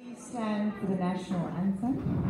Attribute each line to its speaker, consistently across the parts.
Speaker 1: Please stand for the national anthem.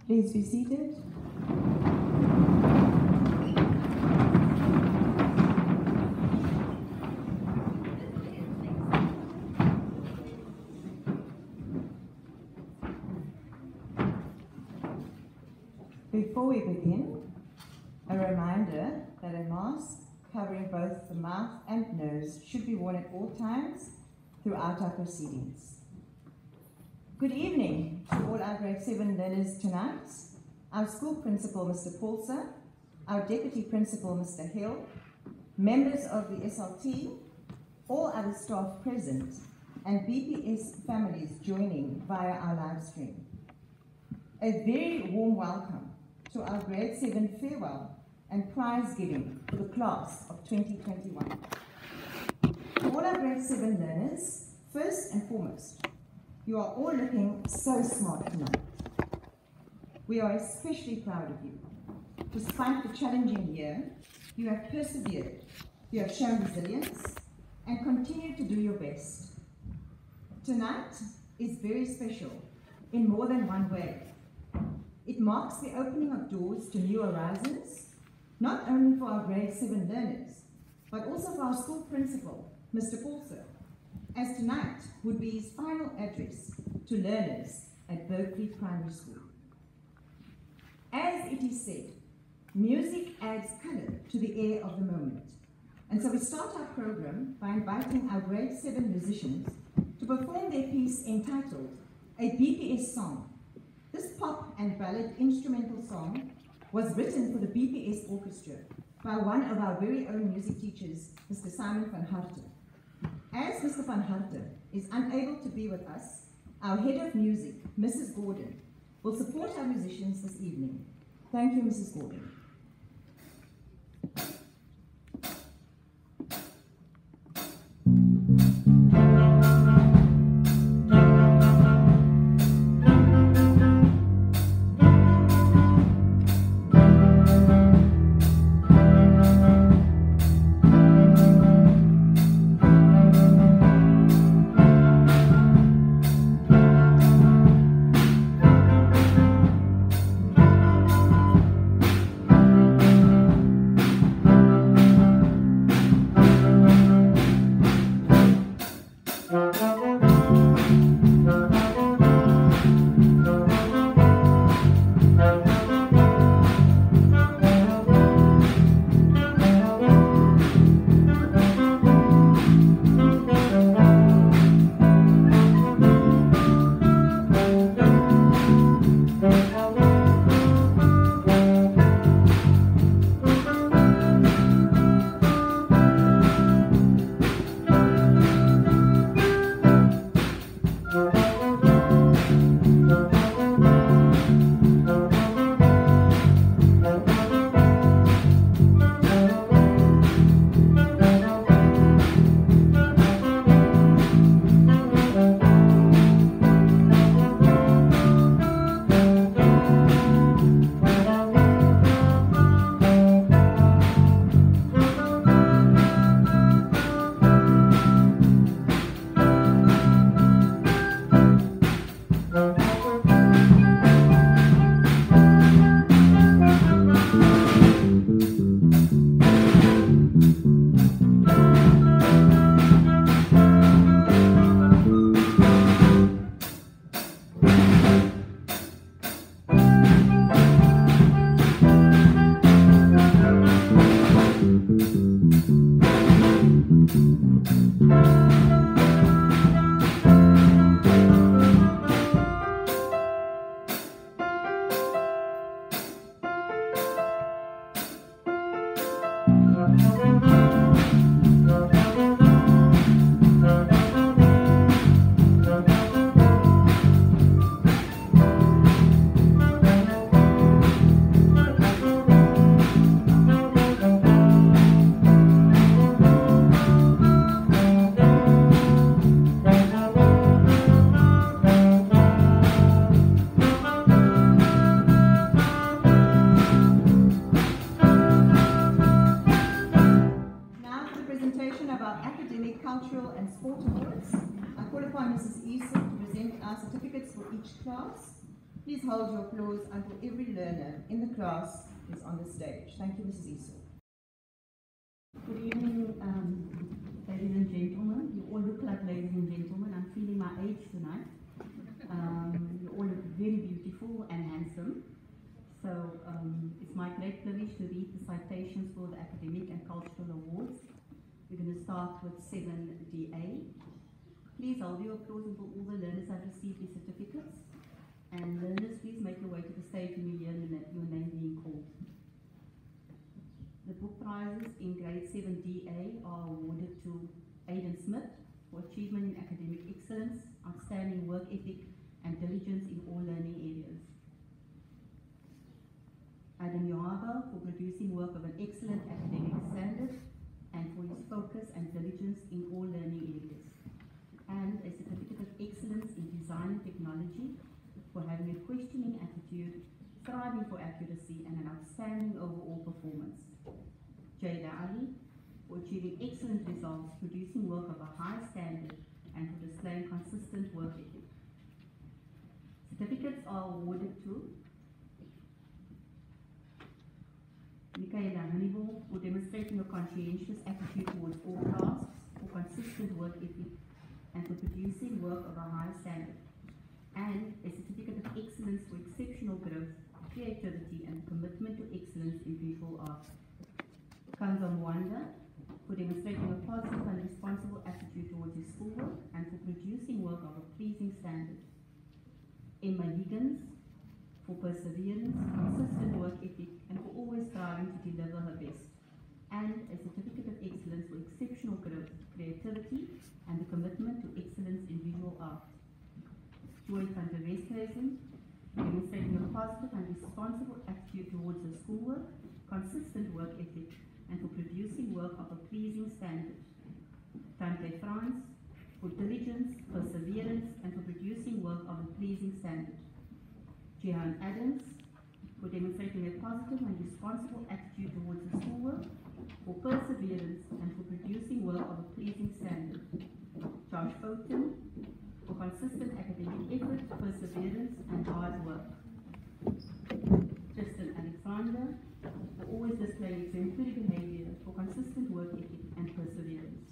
Speaker 1: Please be seated. Before we begin, a reminder that a mask covering both the mouth and nose should be worn at all times throughout our proceedings. Good evening to all our grade 7 learners tonight, our school principal, Mr. Paulser, our deputy principal, Mr. Hill, members of the SLT, all other staff present, and BPS families joining via our live stream. A very warm welcome to our grade 7 farewell and prize giving for the class of 2021. To all our grade 7 learners, first and foremost, you are all looking so smart tonight. We are especially proud of you. Despite the challenging year, you have persevered, you have shown resilience, and continue to do your best. Tonight is very special in more than one way. It marks the opening of doors to new horizons, not only for our grade 7 learners, but also for our school principal, Mr. Paulser, as tonight would be his final address to learners at Berkeley Primary School. As it is said, music adds colour to the air of the moment. And so we start our program by inviting our grade 7 musicians to perform their piece entitled A BPS Song. This pop and ballad instrumental song was written for the BPS orchestra by one of our very own music teachers, Mr. Simon van Harten. As Mr. van Harten is unable to be with us, our head of music, Mrs. Gordon, will support our musicians this evening. Thank you, Mrs. Gordon. on Mrs. Eason to present our certificates for each class. Please hold your applause until every learner in the class is on the stage. Thank you, Mrs. Eason.
Speaker 2: Good evening, ladies and gentlemen. You all look like ladies and gentlemen. I'm feeling my age tonight. You all look very beautiful and handsome. So it's my great privilege to read the citations for the Academic and Cultural Awards. We're going to start with 7DA. Please hold your applause until all the learners have received their certificates. And learners, please make your way to the stage when you hear your name being called. The book prizes in grade 7DA are awarded to Aidan Smith for achievement in academic excellence, outstanding work ethic, and diligence in all learning areas. Adam Yohaba for producing work of an excellent academic standard and for his focus and diligence in all learning areas. And a certificate of excellence in design and technology for having a questioning attitude, striving for accuracy, and an outstanding overall performance. Jada Ali for achieving excellent results, producing work of a high standard, and for displaying consistent work ethic. Certificates are awarded to Michaela Hannibal for demonstrating a conscientious attitude towards all tasks, for consistent work ethic, and for producing work of a high standard. And a certificate of excellence for exceptional growth, creativity, and commitment to excellence in visual art. Kanza Mwanda for demonstrating a positive and responsible attitude towards his schoolwork and for producing work of a pleasing standard. Emma Higgins for perseverance, consistent work ethic, and for always striving to deliver her best. And a certificate of excellence for exceptional growth, creativity, and the commitment to excellence in visual art. Joy van der Westhuizen, demonstrating a positive and responsible attitude towards her schoolwork, consistent work ethic, and for producing work of a pleasing standard. Tante France, for diligence, perseverance, and for producing work of a pleasing standard. Jehan Adams, for demonstrating a positive and responsible attitude towards her schoolwork, for perseverance, and for producing work of a pleasing standard. Josh Fulton, for consistent academic effort, perseverance, and hard work. Tristan Alexander, for always displaying exemplary behavior, for consistent work ethic, and perseverance.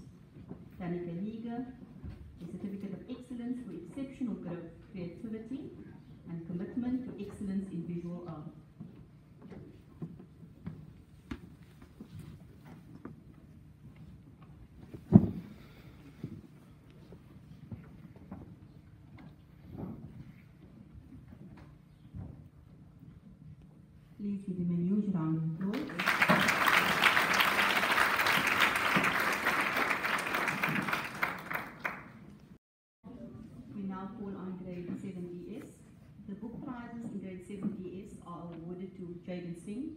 Speaker 2: Danica Liga, a certificate of excellence for exceptional growth, creativity, and commitment to excellence in visual art. Please give him a huge round of applause. We now call on grade 7DS. The book prizes in grade 7DS are awarded to Jaden Singh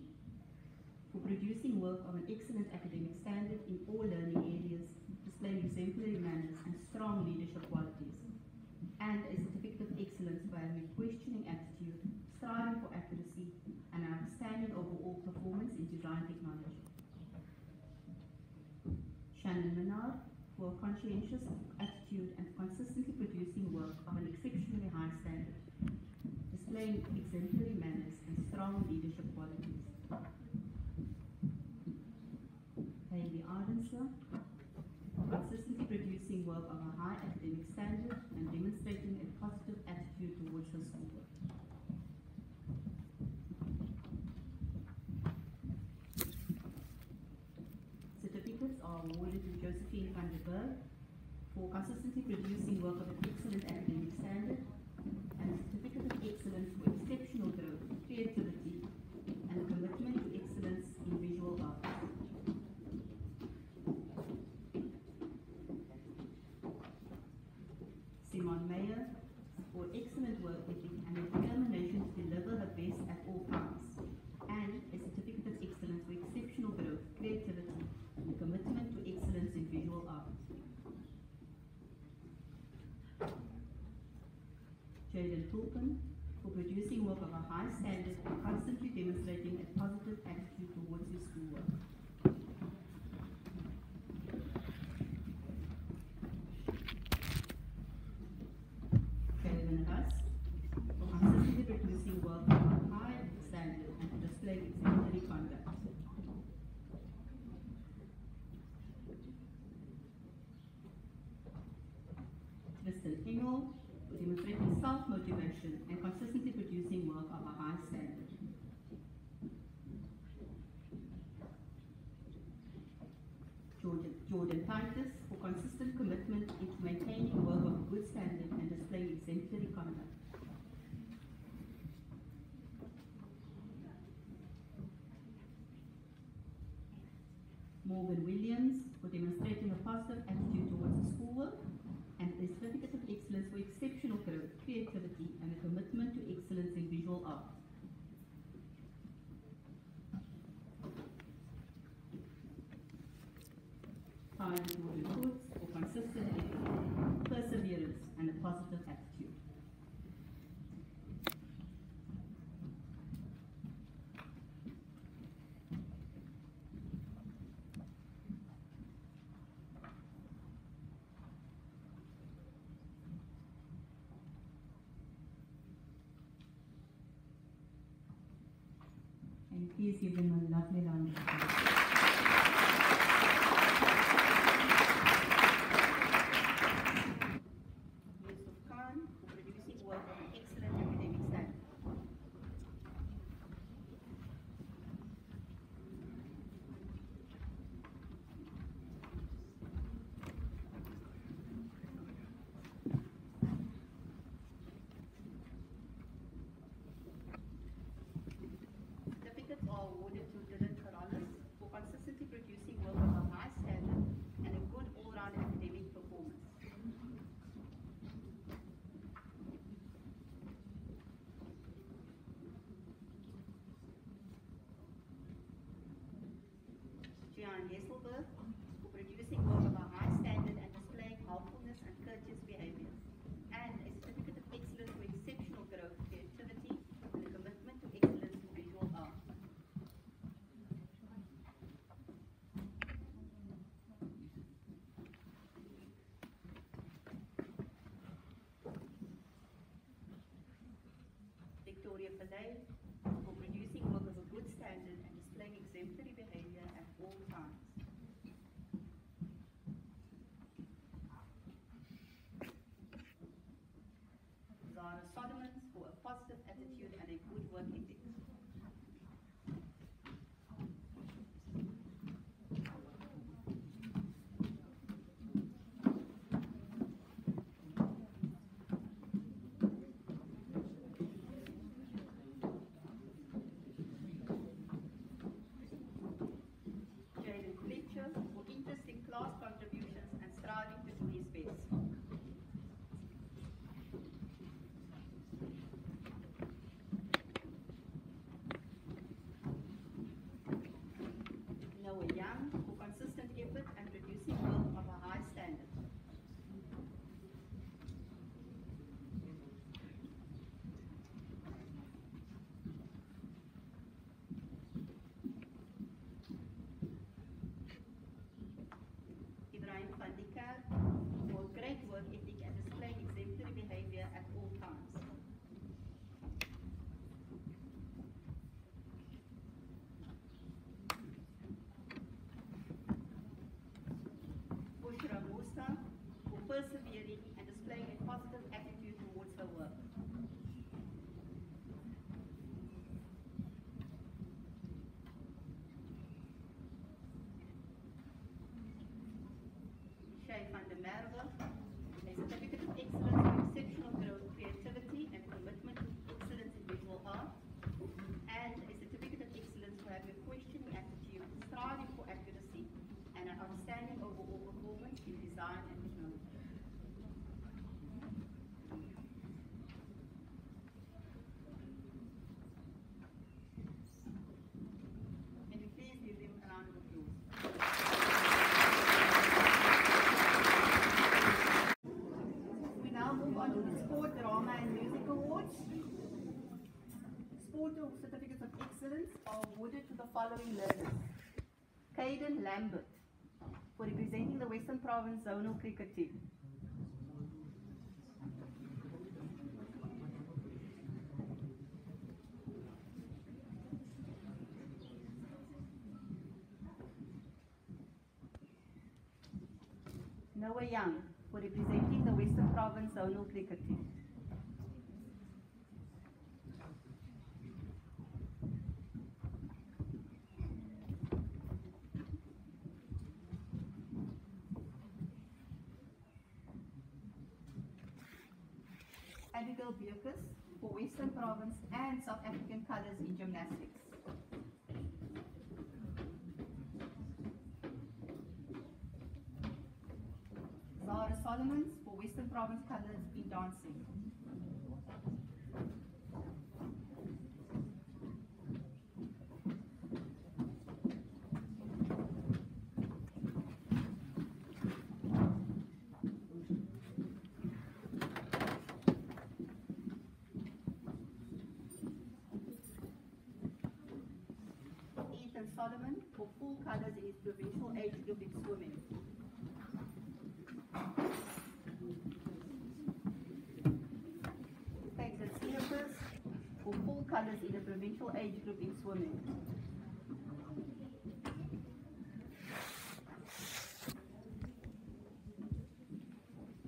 Speaker 2: for producing work of an excellent academic standard in all learning areas, displaying exemplary manners and strong leadership qualities. And a certificate of excellence for having a questioning attitude, striving for accuracy, and outstanding overall performance in design technology. Shannon Menard for a conscientious attitude and consistently producing work of an exceptionally high standard, displaying exemplary manners and strong leadership qualities. Hayley Ardenser for consistently producing work of a high academic standard and demonstrating a positive attitude towards her schoolwork. Certificates are awarded to Josephine van der Berg for consistently producing work of an excellent academic standard, and a certificate of excellence for exceptional growth, creativity, and a commitment to excellence in visual arts. Simon Meyer for excellent work ethic and a determination to deliver her best at all times, and a certificate of excellence for exceptional growth, creativity, and a commitment to excellence in visual art. Jaden Tulpen for producing work of a high standard and constantly demonstrating a positive attitude towards his schoolwork. displaying exemplary conduct. Mr. Engel, for demonstrating self-motivation and consistently producing work of a high standard. Jordan Titus, for consistent commitment into maintaining work of good standard and displaying exemplary conduct. Morgan Williams, for demonstrating a positive attitude towards his schoolwork and a certificate of excellence for exceptional creativity and a commitment to excellence in visual art. Tyler Jordan Coates, for consistent effort, perseverance, and a positive attitude. And please give them a lovely round of applause. Yusuf Khan, for producing work of an excellent academic standard. Certificates are awarded to Dylan Karalis for consistently producing work of a high standard and a good all-round academic performance. Gian Hesselberg, for producing work of a high standard and displaying helpfulness and courteous behavior, and a certificate of excellence for exceptional growth, creativity, and a commitment to excellence in visual art. Victoria Pillay, for producing work of a good standard and displaying exemplary behavior at all times. Zara Solomons, for a positive attitude and a good work ethic. Jaden Fletcher, for interesting class contributions and striving to do his best. Noah Young, for consistent effort and producing work of a high standard. Ibrahim Fandikar, for great work ethic and displaying exemplary behavior at all times. Bushra Musa, for persevering and displaying a positive attitude towards her work. Shay van der Merwe, a certificate of excellence for exceptional growth, creativity, and commitment to excellence in visual art, and a certificate of excellence for having a questioning attitude, striving for accuracy, and an outstanding overall performance in design and technology. Can you please give them a round of applause? We now move on to the Sport, Drama and Music Awards. Sport certificates of excellence are awarded to the following learners. Caden Lambert, for representing the Western Province Zonal Cricket Team. Noah Young, for representing the Western Province Zonal Cricket Team. Abigail Bierkus, for Western Province and South African colours in gymnastics. Zara Solomons, for Western Province colours in dancing. Solomon, for full colours in his provincial age group in swimming. Pegson Slippers, for full colours in the provincial age group in swimming.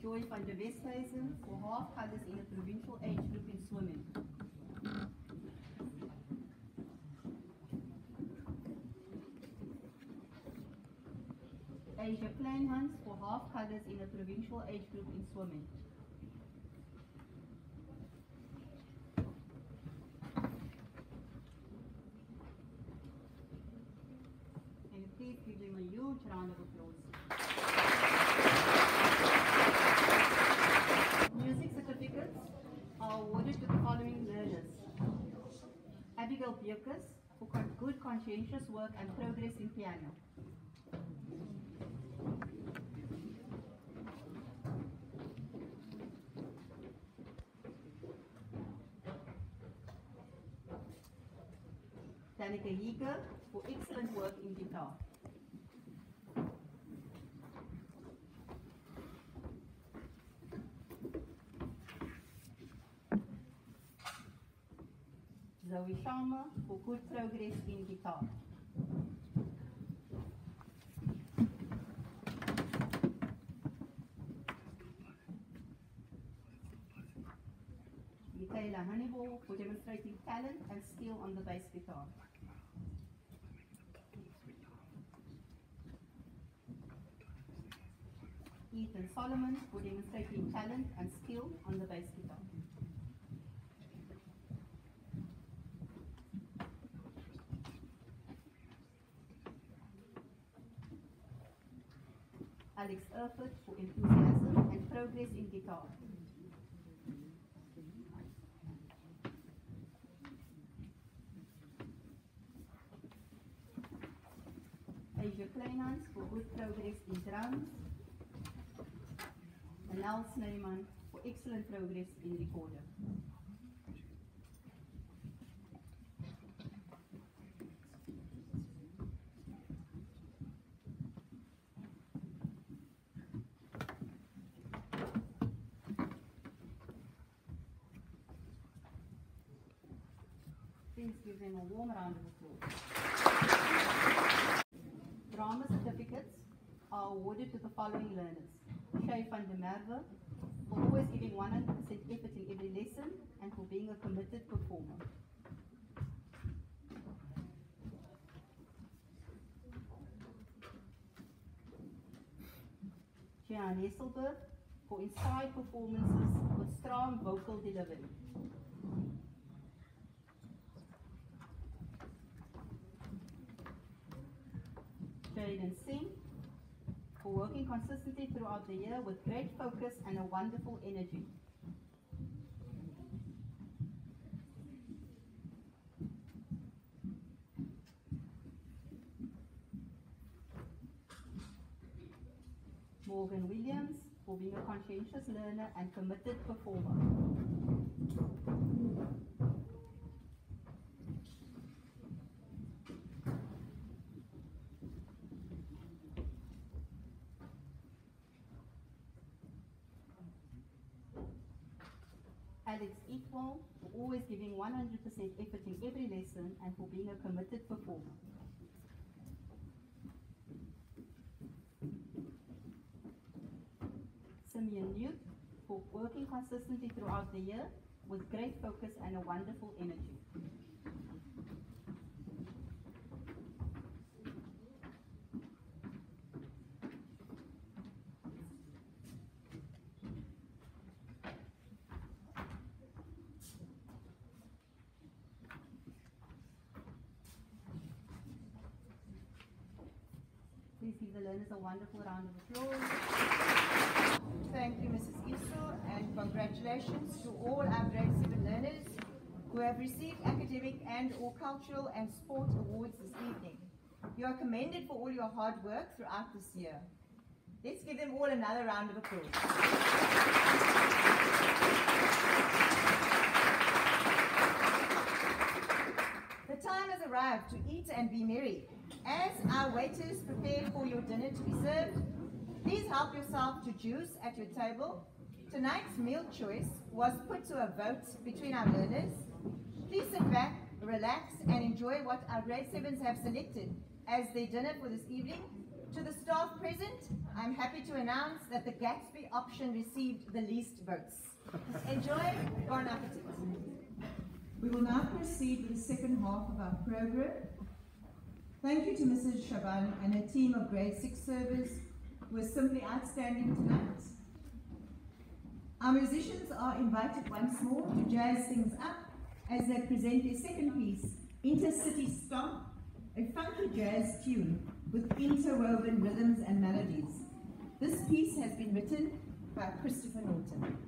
Speaker 2: Joy van der Westhuizen, for half colours in the provincial age group in swimming. Asia Kleinhans, for half colours in a provincial age group in swimming. And please give them a huge round of applause. Music certificates are awarded to the following learners. Abigail Bierkus, for good conscientious work and progress in piano. Danica Heger, for excellent work in guitar. Zoe Sharma, for good progress in guitar. Michaela Honeyball, for demonstrating talent and skill on the bass guitar. Ethan Solomon, for demonstrating talent and skill on the bass guitar. Alex Erfurt, for enthusiasm and progress in guitar. Asia Kleinhans, for good progress in drums. And Nels Snyman, for excellent progress in recorder. Please give them a warm round of applause. Drama certificates are awarded to the following learners. Shay van der Merwe, for always giving 100% effort in every lesson and for being a committed performer. Jean Hesselberg, for inspired performances with strong vocal delivery. Jaden Singh, for working consistently throughout the year with great focus and a wonderful energy. Morgan Williams, for being a conscientious learner and committed performer. Alex Equal, for always giving 100% effort in every lesson and for being a committed performer. Simeon Newt for working consistently throughout the year with great focus and a wonderful energy. Please give the learners a wonderful round of applause.
Speaker 1: Thank you, Mrs. Iso, and congratulations to all our grade 7 learners who have received academic and/or cultural and sport awards this evening. You are commended for all your hard work throughout this year. Let's give them all another round of applause. The time has arrived to eat and be merry. As our waiters prepare for your dinner to be served, please help yourself to juice at your table. Tonight's meal choice was put to a vote between our learners. Please sit back, relax, and enjoy what our grade 7s have selected as their dinner for this evening. To the staff present, I'm happy to announce that the Gatsby option received the least votes. Enjoy, bon appetit. We will now proceed with the second half of our program. Thank you to Mrs. Shaban and her team of grade 6 servers who were simply outstanding tonight. Our musicians are invited once more to jazz things up as they present their second piece, Intercity Stomp, a funky jazz tune with interwoven rhythms and melodies. This piece has been written by Christopher Norton.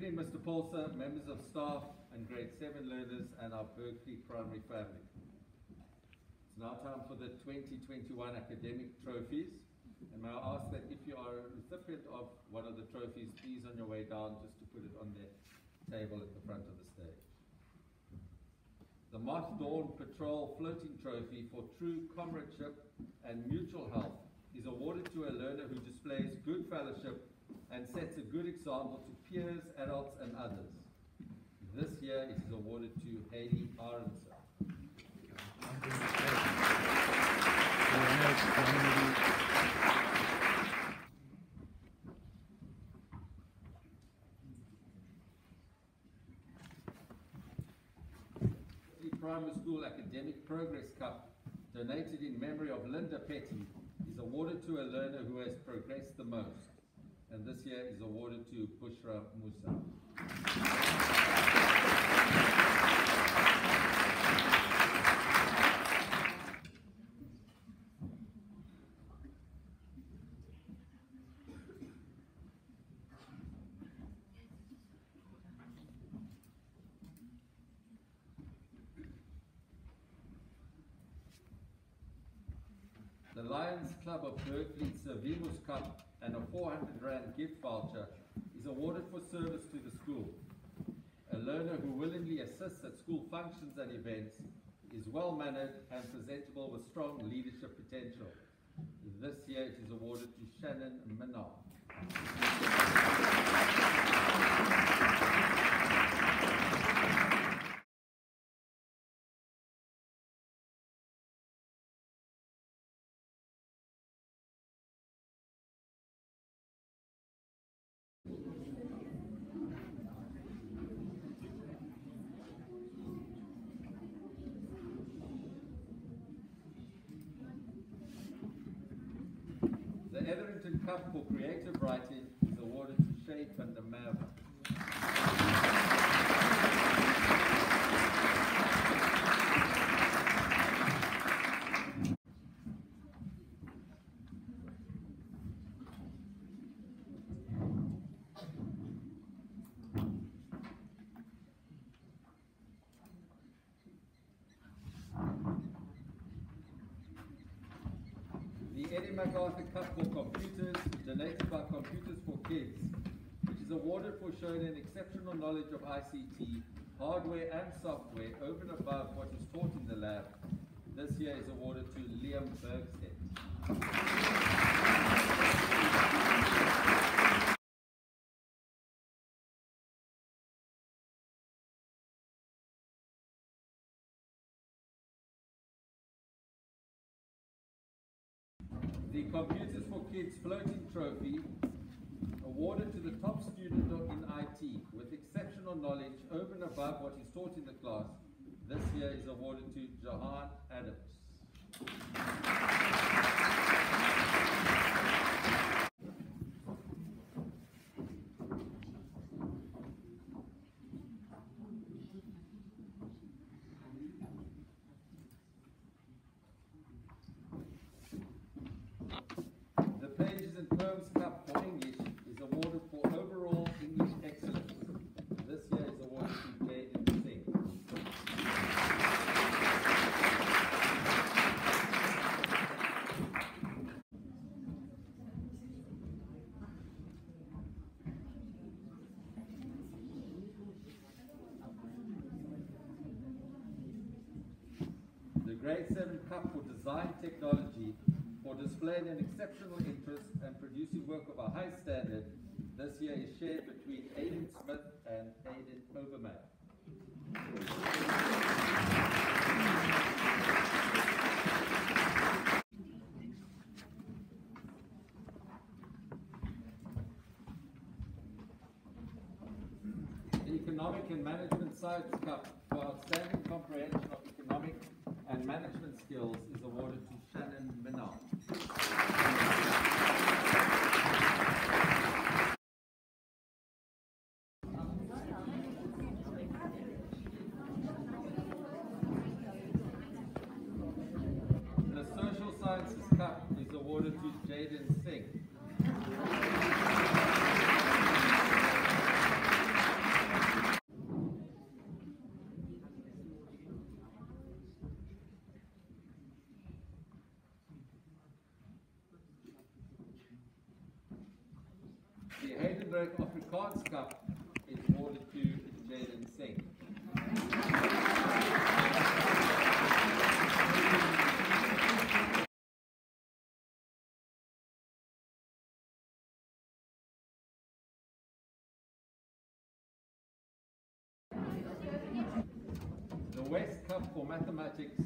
Speaker 3: Mr. Paulson, members of staff and grade 7 learners and our Berkeley primary family. It's now time for the 2021 academic trophies. And may I ask that if you are a recipient of one of the trophies, please on your way down just to put it on the table at the front of the stage. The Moth Dawn Patrol Floating Trophy for true comradeship and mutual help is awarded to a learner who displays good fellowship and sets a good example to peers, adults, and others. This year it is awarded to Haley Aronson. The Primary School Academic Progress Cup, donated in memory of Linda Petty, is awarded to a learner who has progressed the most. and this year is awarded to Bushra Musa. The Lions Club of Berkeley's Servimus Cup and a 400 Rand gift voucher is awarded for service to the school. A learner who willingly assists at school functions and events, is well-mannered and presentable with strong leadership potential. This year it is awarded to Shannon Minnaar. The Etherington Cup for Creative Writing is awarded to Shay van der Merwe. The Eddie MacArthur Cup for Computers, donated by Computers for Kids, which is awarded for showing an exceptional knowledge of ICT, hardware and software over and above what is taught in the lab. This year is awarded to Liam Bergstedt. The Computers for Kids Floating Trophy, awarded to the top student in IT with exceptional knowledge over and above what is taught in the class. This year is awarded to Jahan Adams. The Pages and Poems Cup for English is awarded for overall English excellence. This year is awarded to Jaden Singh. The Grade 7 Cup for Design Technology for displaying an exceptional interest and producing work of a high standard. This year is shared between Aidan Smith and Aidan Overman. The Economic and Management Science Cup for outstanding comprehension of economic and management skills is awarded to Shannon Minnaar. The Social Sciences Cup is awarded to Jaden Singh. The Heidelberg Afrikaans Cup is awarded to Jaden Singh. The West Cup for Mathematics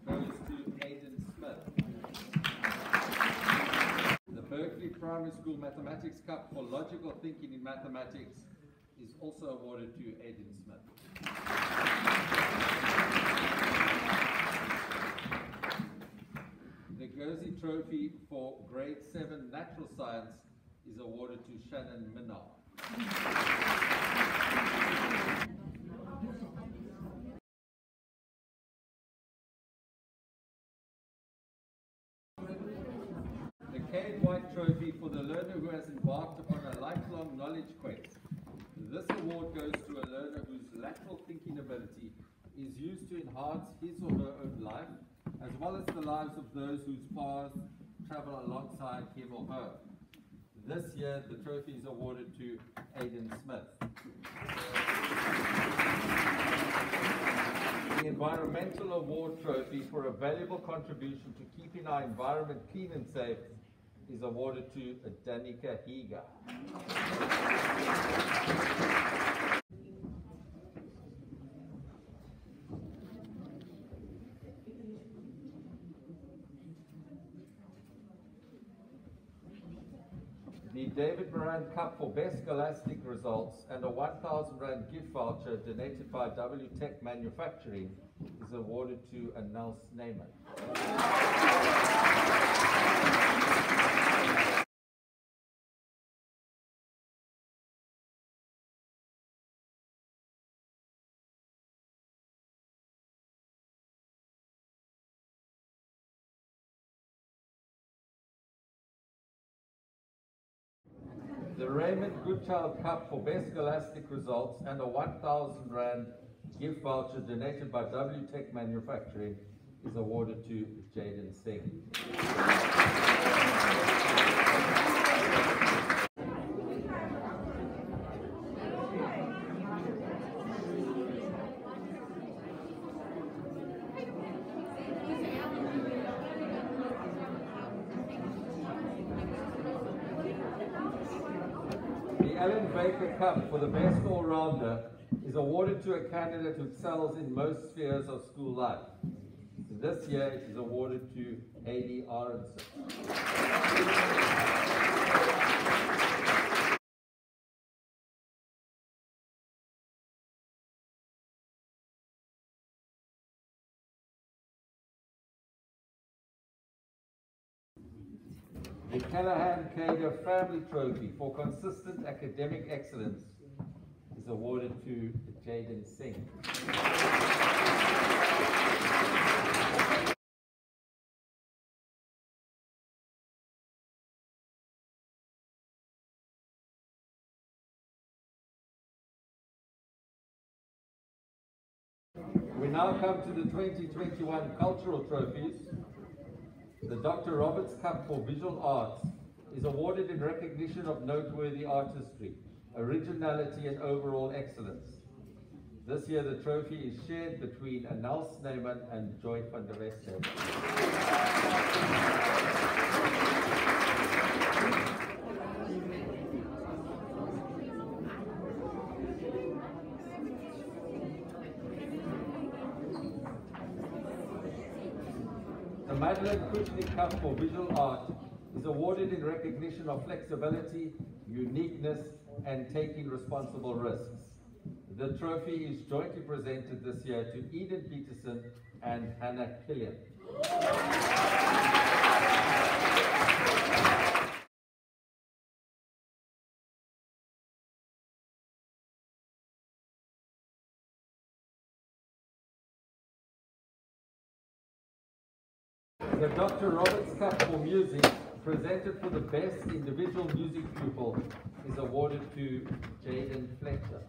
Speaker 3: goes to Aidan Smith. The Berkeley Primary School Mathematics Cup for Logical Thinking in Mathematics is also awarded to Aidan Smith. The Gersey Trophy for Grade 7 Natural Science is awarded to Shannon Minnar. The Cade White Trophy for the learner who has embarked upon a lifelong knowledge quest. This award goes to a learner whose lateral thinking ability is used to enhance his or her own life, as well as the lives of those whose paths travel alongside him or her. This year, the trophy is awarded to Aidan Smith. The Environmental Award Trophy for a valuable contribution to keeping our environment clean and safe is awarded to Danica Higa. The David Moran Cup for Best Scholastic Results and a 1,000 Rand gift voucher donated by WTech Manufacturing is awarded to Anel Snyman. The Raymond Goodchild Cup for Best Scholastic Results and a 1,000 Rand gift voucher donated by WTech Manufacturing is awarded to Jaden Singh. The Ellen Baker Cup for the Best All-Rounder is awarded to a candidate who excels in most spheres of school life. This year it is awarded to Hayley Aronson. The Callahan Cader Family Trophy for consistent academic excellence is awarded to Jaden Singh. We now come to the 2021 Cultural Trophies. The Dr. Roberts Cup for Visual Arts is awarded in recognition of noteworthy artistry, originality and overall excellence. This year the trophy is shared between Anel Snyman and Joy van der Westhuizen. The Madeleine Kuchnik Cup for Visual Art is awarded in recognition of flexibility, uniqueness, and taking responsible risks. The trophy is jointly presented this year to Eden Peterson and Hannah Killian. The Dr. Roberts Cup for Music, presented for the best individual music pupil, is awarded to Jaden Fletcher.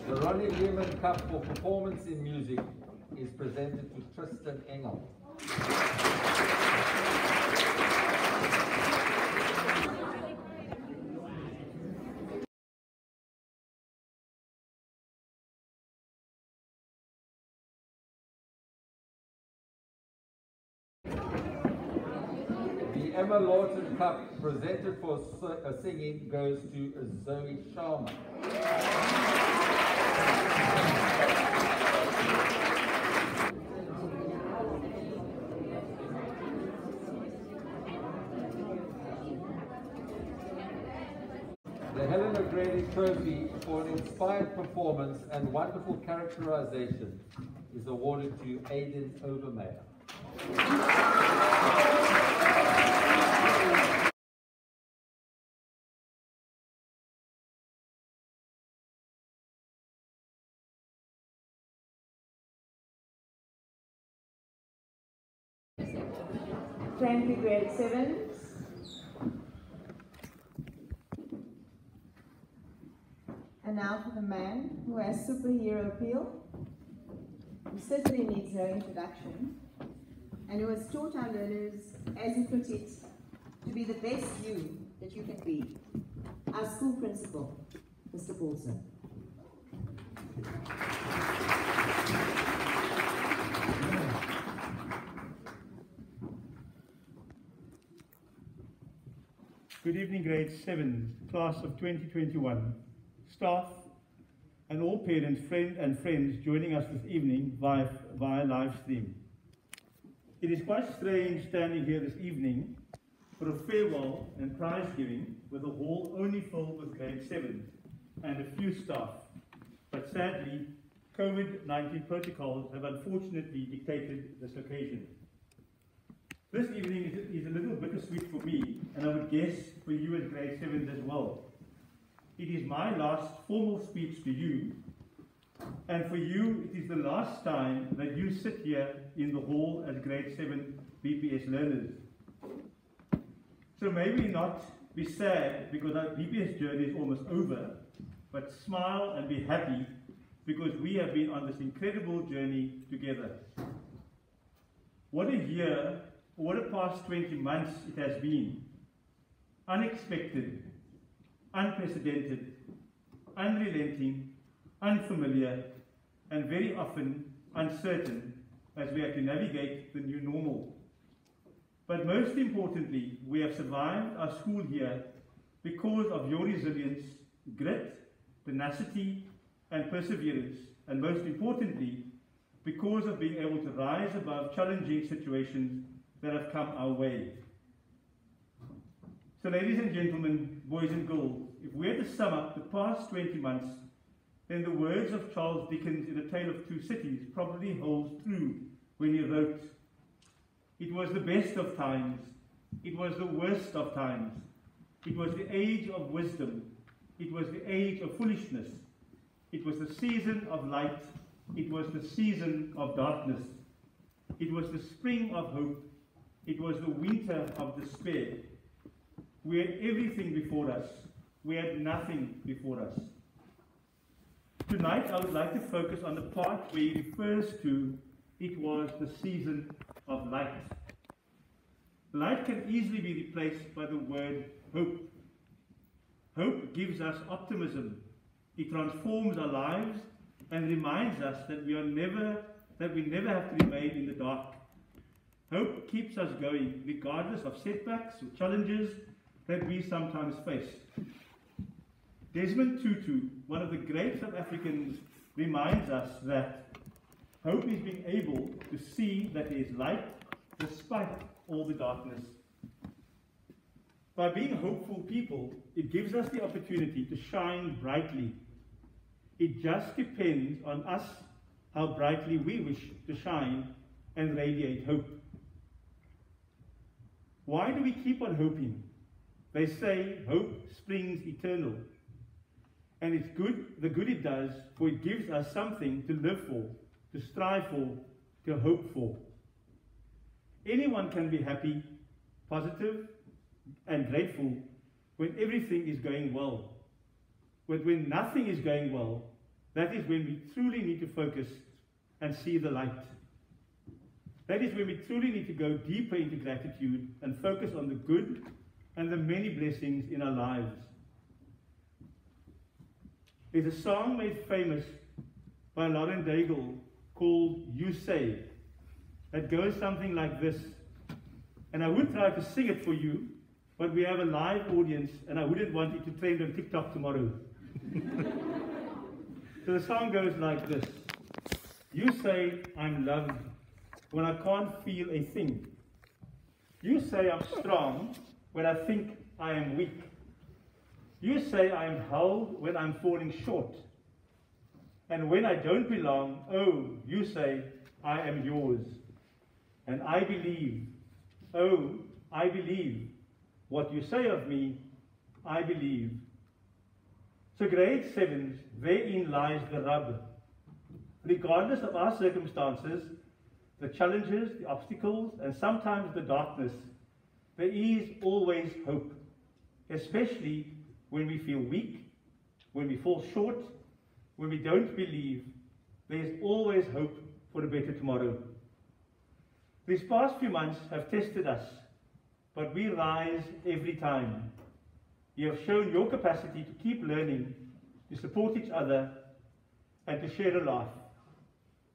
Speaker 3: The Ronnie Lehman Cup for Performance in Music is presented to Tristan Engel. The Emma Lawton Cup, presented for singing, goes to Zoe Sharma. The Helen trophy for an inspired performance and wonderful characterization is awarded to Aiden Overmeyer.
Speaker 1: Thank you, grade 7. And now for the man who has superhero appeal, who certainly needs no introduction, and who has taught our learners, as he put it, to be the best you that you can be. Our school principal, Mr. Paulson.
Speaker 4: Good evening, grade 7, class of 2021, staff, and all parents, friends joining us this evening via live stream. It is quite strange standing here this evening for a farewell and prize giving with a hall only filled with grade 7 and a few staff. But sadly, COVID-19 protocols have unfortunately dictated this occasion. This evening is a little bittersweet for me, and I would guess for you as grade 7s as well. It is my last formal speech to you, and for you it is the last time that you sit here in the hall as grade 7 BPS learners. So maybe not be sad because our BPS journey is almost over, but smile and be happy because we have been on this incredible journey together. What a year! What a past 20 months it has been. Unexpected, unprecedented, unrelenting, unfamiliar, and very often uncertain as we have to navigate the new normal. But most importantly, we have survived our school year because of your resilience, grit, tenacity, and perseverance, and most importantly, because of being able to rise above challenging situations that have come our way. So ladies and gentlemen, boys and girls, if we had to sum up the past 20 months, then the words of Charles Dickens in A Tale of Two Cities probably holds true when he wrote, "It was the best of times, it was the worst of times, it was the age of wisdom, it was the age of foolishness, it was the season of light, it was the season of darkness, it was the spring of hope, it was the winter of despair. We had everything before us. We had nothing before us." Tonight I would like to focus on the part where he refers to it was the season of light. Light can easily be replaced by the word hope. Hope gives us optimism. It transforms our lives and reminds us that we never have to remain in the dark. Hope keeps us going regardless of setbacks or challenges that we sometimes face. Desmond Tutu, one of the great South Africans, reminds us that hope is being able to see that there is light despite all the darkness. By being hopeful people, it gives us the opportunity to shine brightly. It just depends on us how brightly we wish to shine and radiate hope. Why do we keep on hoping? They say hope springs eternal. And it's good, the good it does, for it gives us something to live for, to strive for, to hope for. Anyone can be happy, positive, and grateful when everything is going well. But when nothing is going well, that is when we truly need to focus and see the light. That is when we truly need to go deeper into gratitude and focus on the good and the many blessings in our lives. There's a song made famous by Lauren Daigle called "You Say" that goes something like this. And I would try to sing it for you, but we have a live audience and I wouldn't want it to trend on TikTok tomorrow. So the song goes like this. You say I'm loved when I can't feel a thing. You say I'm strong when I think I am weak. You say I am held when I'm falling short. And when I don't belong, oh, you say, I am yours. And I believe, oh, I believe. What you say of me, I believe. So grade 7s, therein lies the rub. Regardless of our circumstances, the challenges, the obstacles, and sometimes the darkness, there is always hope, especially when we feel weak, when we fall short, when we don't believe. There is always hope for a better tomorrow. These past few months have tested us, but we rise every time. You have shown your capacity to keep learning, to support each other, and to share a laugh.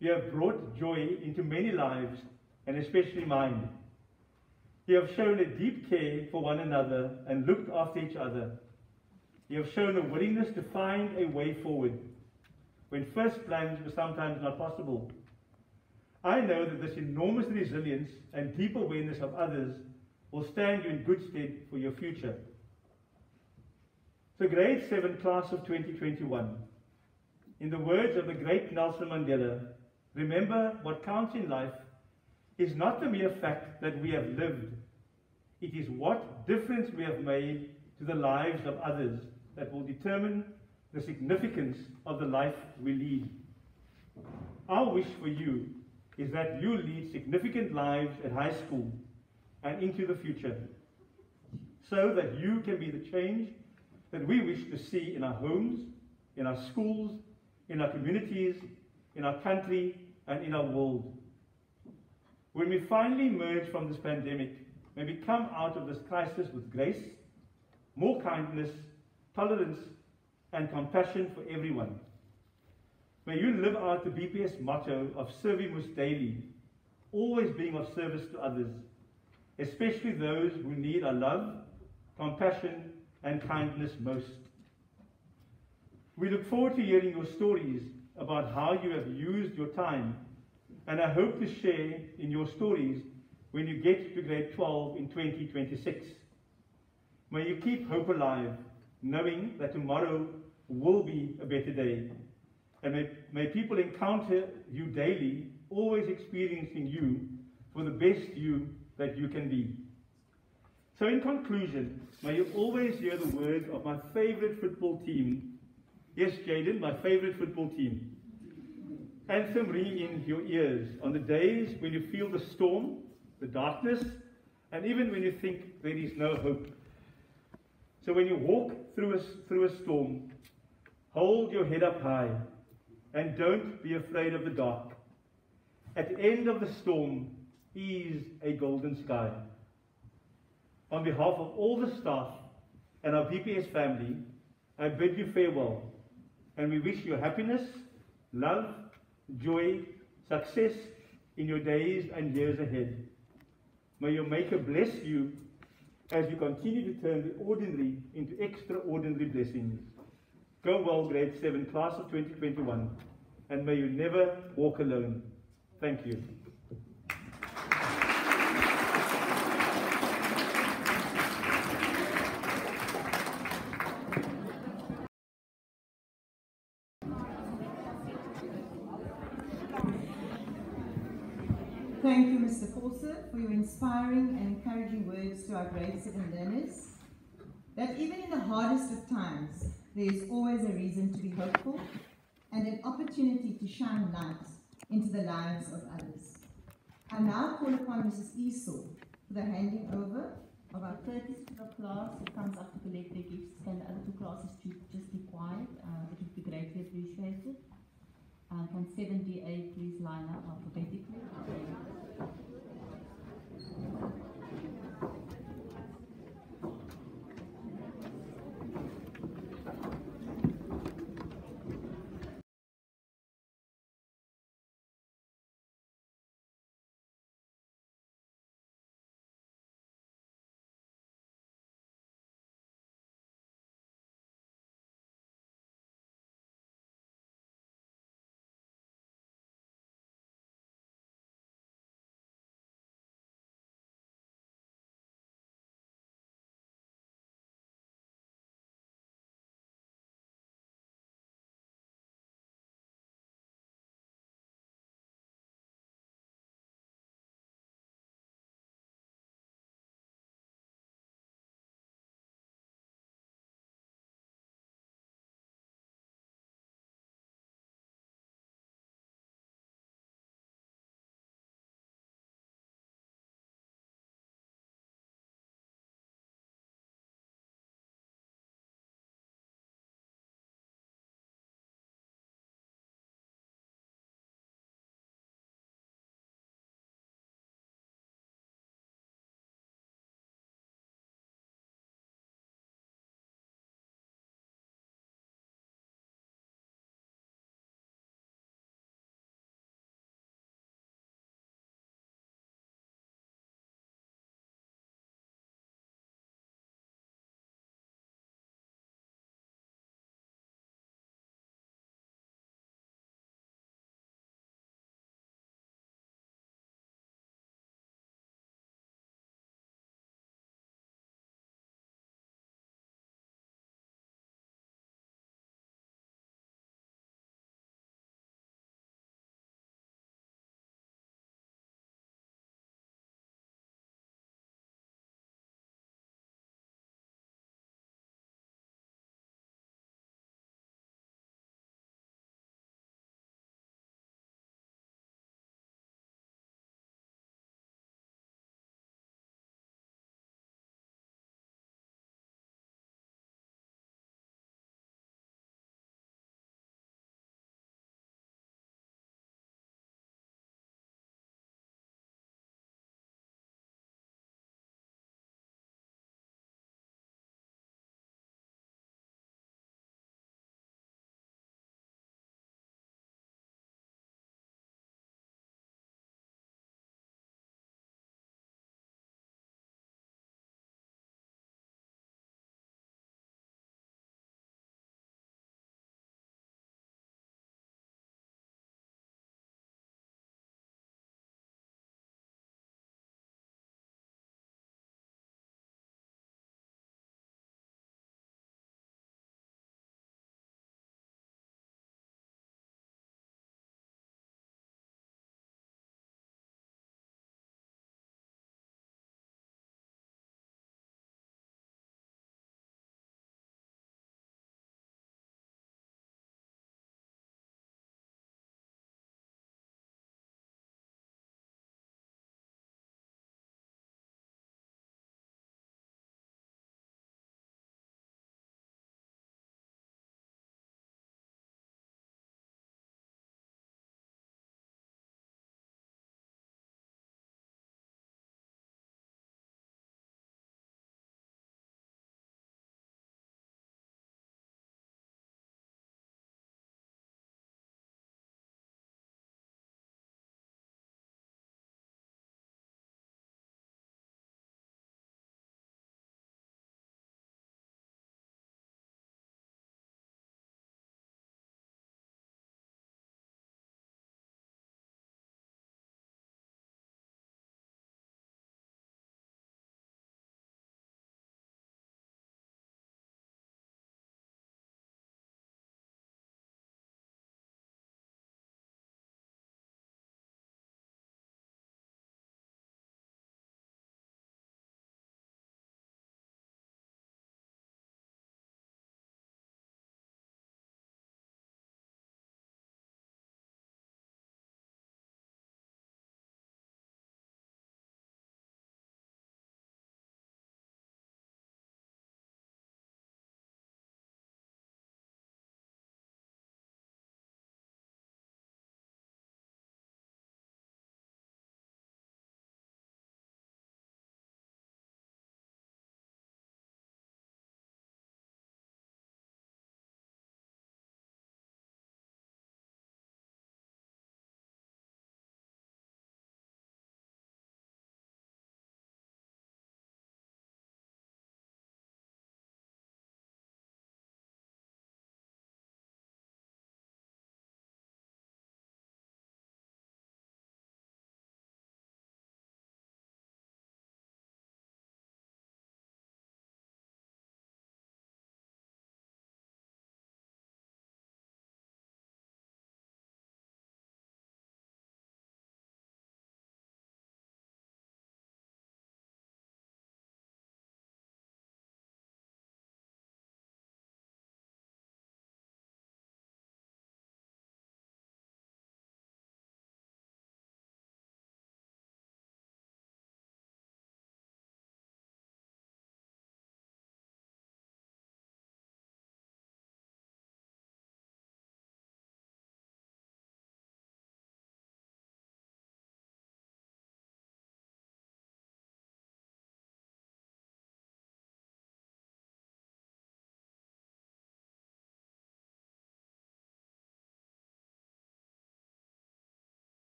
Speaker 4: You have brought joy into many lives, and especially mine. You have shown a deep care for one another and looked after each other. You have shown a willingness to find a way forward, when first plans were sometimes not possible. I know that this enormous resilience and deep awareness of others will stand you in good stead for your future. So grade 7 class of 2021, in the words of the great Nelson Mandela, remember what counts in life is not the mere fact that we have lived. It is what difference we have made to the lives of others that will determine the significance of the life we lead. Our wish for you is that you lead significant lives at high school and into the future, so that you can be the change that we wish to see in our homes, in our schools, in our communities, in our country, and in our world. When we finally emerge from this pandemic, may we come out of this crisis with grace, more kindness, tolerance, and compassion for everyone. May you live out the BPS motto of Servimus Daily, always being of service to others, especially those who need our love, compassion, and kindness most. We look forward to hearing your stories about how you have used your time, and I hope to share in your stories when you get to grade 12 in 2026. May you keep hope alive, knowing that tomorrow will be a better day. And may people encounter you daily, always experiencing you for the best you that you can be. So in conclusion, may you always hear the words of my favorite football team. Yes, Jaden, my favorite football team. Anthem ringing in your ears on the days when you feel the storm, the darkness, and even when you think there is no hope. So when you walk through a storm, hold your head up high and don't be afraid of the dark. At the end of the storm is a golden sky. On behalf of all the staff and our BPS family, I bid you farewell, and we wish you happiness, love, joy, success in your days and years ahead. May your Maker bless you as you continue to turn the ordinary into extraordinary blessings. Go well, grade 7 class of 2021, and may you never walk alone. Thank you.
Speaker 1: Thank you, Mr. Forser, for your inspiring and encouraging words to our grade 7 learners. That even in the hardest of times, there is always a reason to be hopeful and an opportunity to shine light into the lives of others. I now call upon Mrs. Esau for the handing over of our
Speaker 2: Courtesy to the class who comes up to collect their gifts. Can the other two classes just be quiet? It would be greatly appreciated. Can 7DA please line up alphabetically?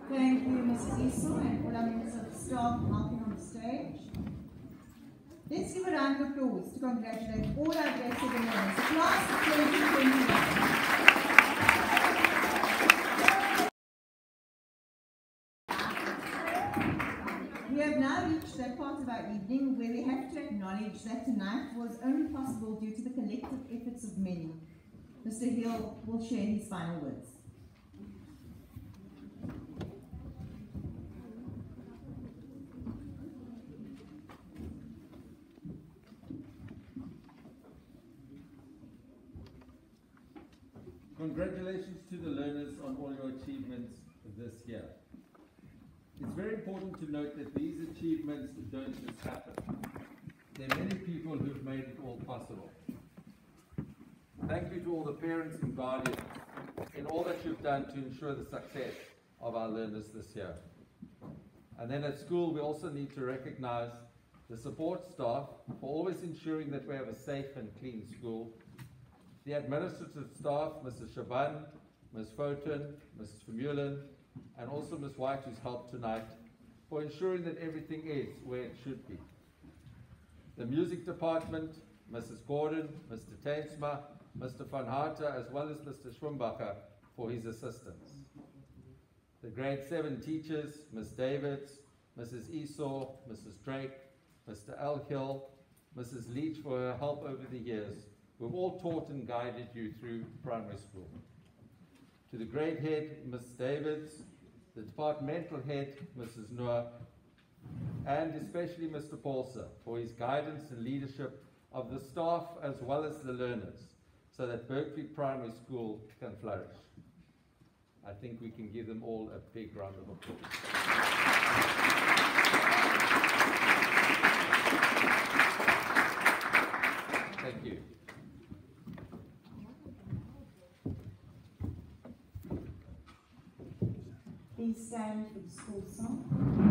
Speaker 1: Thank you, Mrs. Esau, and all our members of staff helping on the stage. Let's give a round of applause to congratulate all our grade 7 learners, the class of 2021. We have now reached that part of our evening where we have to acknowledge that tonight was only possible due to the collective efforts of many. Mr. Hill will share his final words.
Speaker 3: Congratulations to the learners on all your achievements this year. It's very important to note that these achievements don't just happen. There are many people who've made it all possible. Thank you to all the parents and guardians in all that you've done to ensure the success of our learners this year. And then at school, we also need to recognize the support staff for always ensuring that we have a safe and clean school, the administrative staff, Mrs. Shaban, Ms. Foten, Mrs. Vermeulen, and also Ms. White, who's helped tonight, for ensuring that everything is where it should be. The music department, Mrs. Gordon, Mr. Tainsma, Mr. Van Harter, as well as Mr. Schwimbacher for his assistance. The grade 7 teachers, Ms. Davids, Mrs. Esau, Mrs. Drake, Mr. L. Hill, Mrs. Leach for her help over the years, who have all taught and guided you through primary school. To the grade head, Ms. Davids, the departmental head, Mrs. Noor, and especially Mr. Paulser for his guidance and leadership of the staff as well as the learners, so that Berkeley Primary School can flourish. I think we can give them all a big round of applause. Thank you.
Speaker 1: Please stand for the school song.